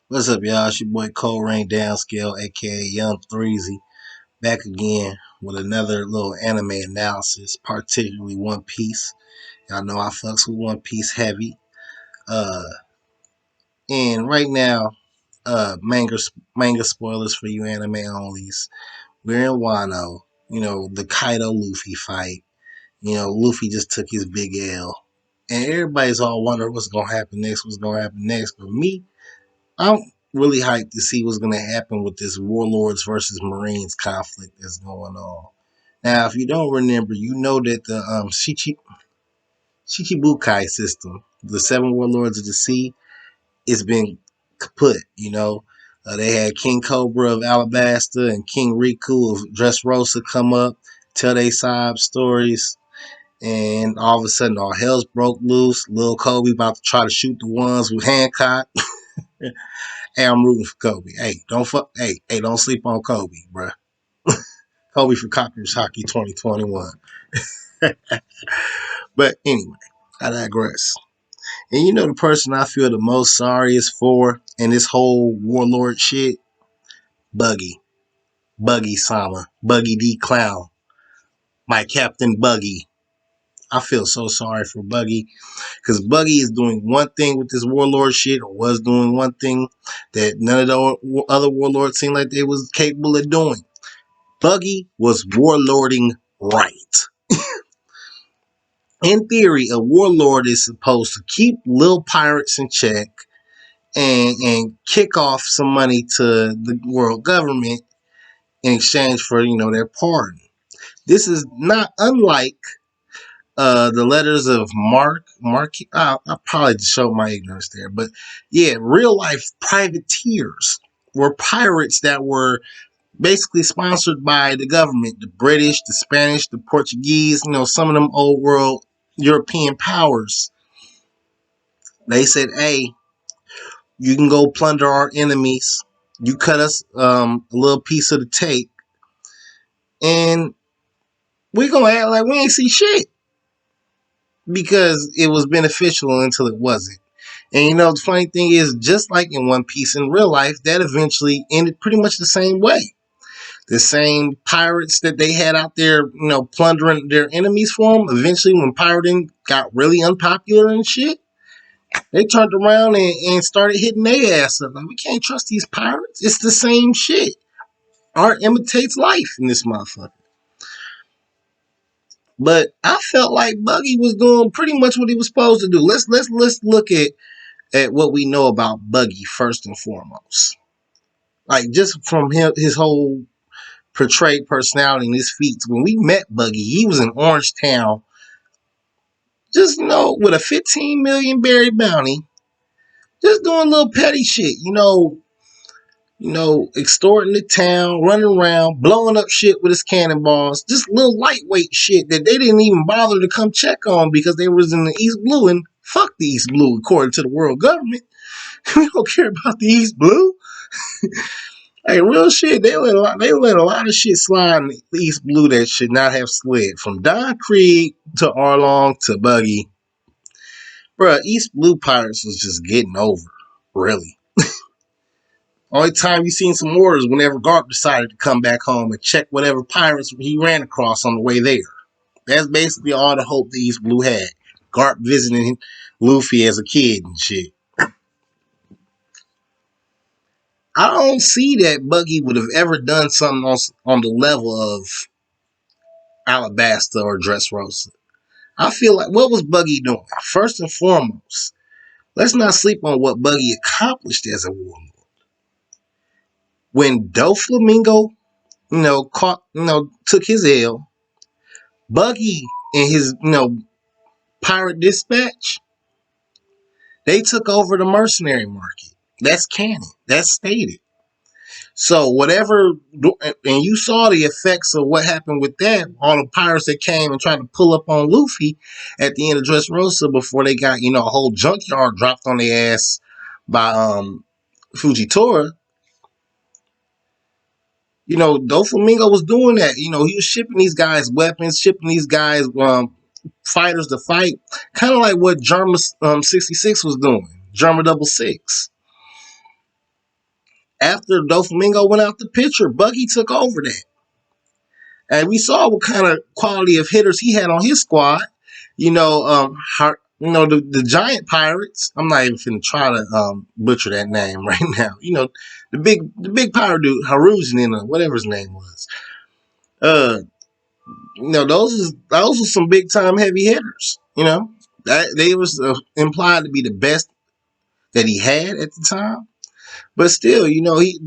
What's up, y'all? It's your boy Cole Rain Downscale, aka Young Threezy, back again with another little anime analysis, particularly One Piece. Y'all know I fucks with One Piece heavy. Uh, and right now, manga spoilers for you anime onlys. We're in Wano. You know the Kaido Luffy fight. You know Luffy just took his big L, and everybody's all wondering what's gonna happen next. What's gonna happen next? But me, I'm really hyped to see what's going to happen with this Warlords versus Marines conflict that's going on. Now, if you don't remember, you know that the Shichibukai system, the seven Warlords of the sea, it's been kaput. They had King Cobra of Alabasta and King Riku of Dressrosa come up, tell they sob stories, and all of a sudden all hell's broke loose. Lil Kobe about to try to shoot the ones with Hancock. Hey, I'm rooting for Kobe. Hey, don't sleep on Kobe, bruh. Kobe for Cockers Hockey 2021. But anyway, I digress. And you know the person I feel the most sorriest for in this whole warlord shit? Buggy. Buggy Sama. Buggy D Clown. My Captain Buggy. I feel so sorry for Buggy because Buggy is doing one thing with this warlord shit, or was doing one thing that none of the other warlords seemed like they was capable of doing. Buggy was warlording right. In theory, a warlord is supposed to keep little pirates in check and kick off some money to the world government in exchange for their pardon. This is not unlike the letters of Mark. I probably just showed my ignorance there, but yeah, real life privateers were pirates that were basically sponsored by the government, the British, the Spanish, the Portuguese, some of them old world European powers. They said, hey, you can go plunder our enemies. You cut us a little piece of the take, and we're going to act like we ain't see shit because it was beneficial until it wasn't. And the funny thing is, just like in One Piece in real life, that eventually ended pretty much the same way. The same pirates that they had out there, plundering their enemies for them. Eventually, when pirating got really unpopular and shit, they turned around and started hitting their ass up. Like, we can't trust these pirates. It's the same shit. Art imitates life in this motherfucker. But I felt like Buggy was doing pretty much what he was supposed to do. Let's look at what we know about Buggy first and foremost. Like just from his whole portrayed personality and his feats. When we met Buggy, he was in Orange Town, just with a 15 million berry bounty, just doing little petty shit, extorting the town, running around, blowing up shit with his cannonballs, just little lightweight shit that they didn't even bother to come check on because they was in the East Blue, and fuck the East Blue according to the world government. We don't care about the East Blue. Hey, real shit, they let a lot of shit slide in the East Blue that should not have slid. From Don Krieg to Arlong to Buggy. Bruh, East Blue Pirates was just getting over. Really. Only time you seen some orders whenever Garp decided to come back home and check whatever pirates he ran across on the way there. That's basically all the hope the East Blue had. Garp visiting Luffy as a kid and shit. I don't see that Buggy would have ever done something on the level of Alabasta or Dressrosa. I feel like what was Buggy doing? First and foremost, let's not sleep on what Buggy accomplished as a warlord. When Doflamingo, took his L, Buggy and his, pirate dispatch, they took over the mercenary market. That's canon. That's stated. So whatever, and you saw the effects of what happened with that. All the pirates that came and tried to pull up on Luffy at the end of Dressrosa before they got a whole junkyard dropped on their ass by Fujitora. Doflamingo was doing that. He was shipping these guys weapons, shipping these guys fighters to fight, kind of like what Germa 66 was doing. Germa 66. After Doflamingo went out the picture, Buggy took over that. And we saw what kind of quality of hitters he had on his squad. The giant pirates. I'm not even finna try to butcher that name right now. The big pirate dude, Harujan, whatever his name was. Uh, those were some big time heavy hitters. That they was implied to be the best that he had at the time. But still,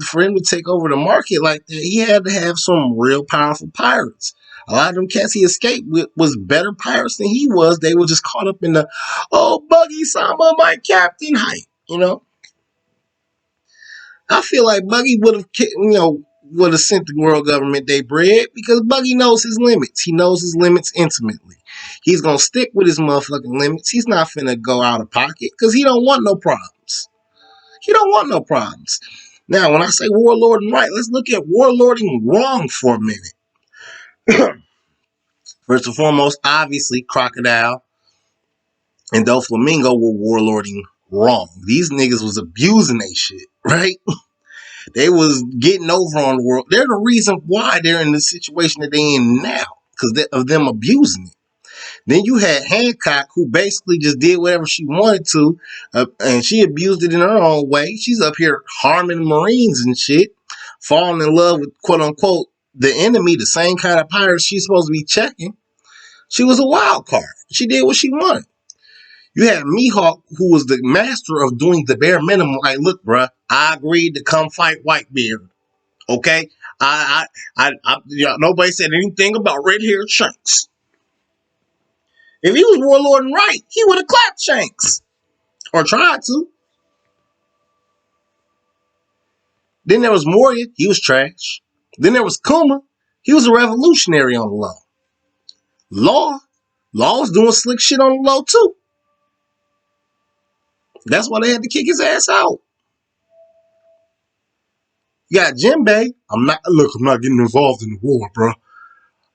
for him to take over the market like that, he had to have some real powerful pirates. A lot of them cats he escaped with was better pirates than he was. They were just caught up in the, oh, Buggy Samba, my captain hype. I feel like Buggy would have sent the world government their bread because Buggy knows his limits. He knows his limits intimately. He's going to stick with his motherfucking limits. He's not finna go out of pocket because he don't want no problems. He don't want no problems. Now, when I say warlording right, let's look at warlording wrong for a minute. First and foremost, obviously, Crocodile and Doflamingo were warlording wrong. These niggas was abusing they shit, right? They was getting over on the world. They're the reason why they're in the situation that they in now, because of them abusing it. Then you had Hancock, who basically just did whatever she wanted to, and she abused it in her own way. She's up here harming Marines and shit, falling in love with, quote unquote, the enemy, the same kind of pirates she's supposed to be checking. She was a wild card. She did what she wanted. You had Mihawk, who was the master of doing the bare minimum. Like, look, bruh, I agreed to come fight Whitebeard. Okay? Nobody said anything about red hair Shanks. If he was warlording right, he would have clapped Shanks. Or tried to. Then there was Moria. He was trash. Then there was Kuma. He was a revolutionary on the low. Law was doing slick shit on the low too. That's why they had to kick his ass out. You got Jinbei. I'm not getting involved in the war, bro.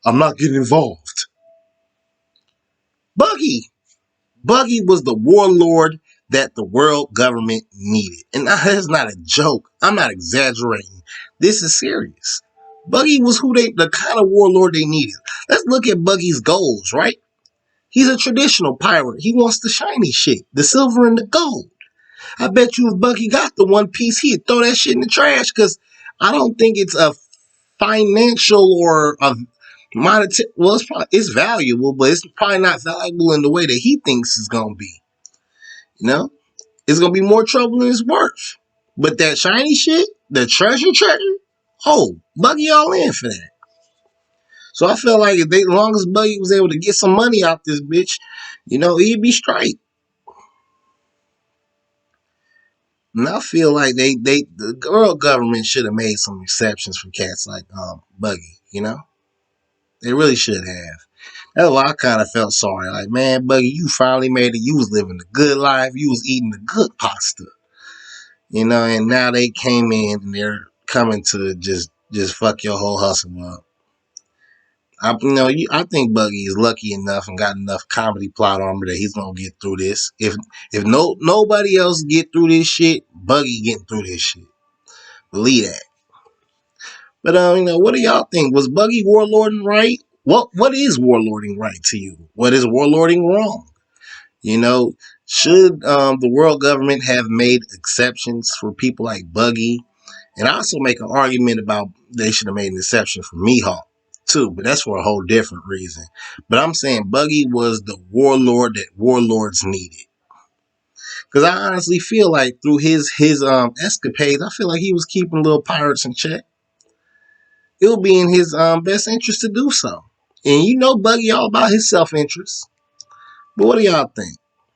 I'm not getting involved. Buggy was the warlord that the world government needed. And that's not a joke. I'm not exaggerating. This is serious. Buggy was the kind of warlord they needed. Let's look at Buggy's goals, right? He's a traditional pirate. He wants the shiny shit, the silver and the gold. I bet you if Buggy got the one piece, he'd throw that shit in the trash because I don't think it's a financial or a monetary. Well, it's valuable, but it's probably not valuable in the way that he thinks it's gonna be. It's gonna be more trouble than it's worth. But that shiny shit, the treasure, oh, Buggy all in for that. So I feel like as long as Buggy was able to get some money out this bitch, he'd be straight. And I feel like the world government should have made some exceptions for cats like Buggy. They really should have. That's why I kind of felt sorry. Like, man, Buggy, you finally made it. You was living the good life. You was eating the good pasta. And now they came in and they're coming to just fuck your whole hustle up. I think Buggy is lucky enough and got enough comedy plot armor that he's gonna get through this. If nobody else get through this shit, Buggy getting through this shit. Believe that. But what do y'all think? Was Buggy warlording right? What is warlording right to you? What is warlording wrong? Should the world government have made exceptions for people like Buggy? And I also make an argument about they should have made an exception for Mihawk too, but that's for a whole different reason. But I'm saying Buggy was the warlord that warlords needed. Because I honestly feel like through his escapades, I feel like he was keeping little pirates in check. It would be in his best interest to do so. And Buggy all about his self-interest. But what do y'all think?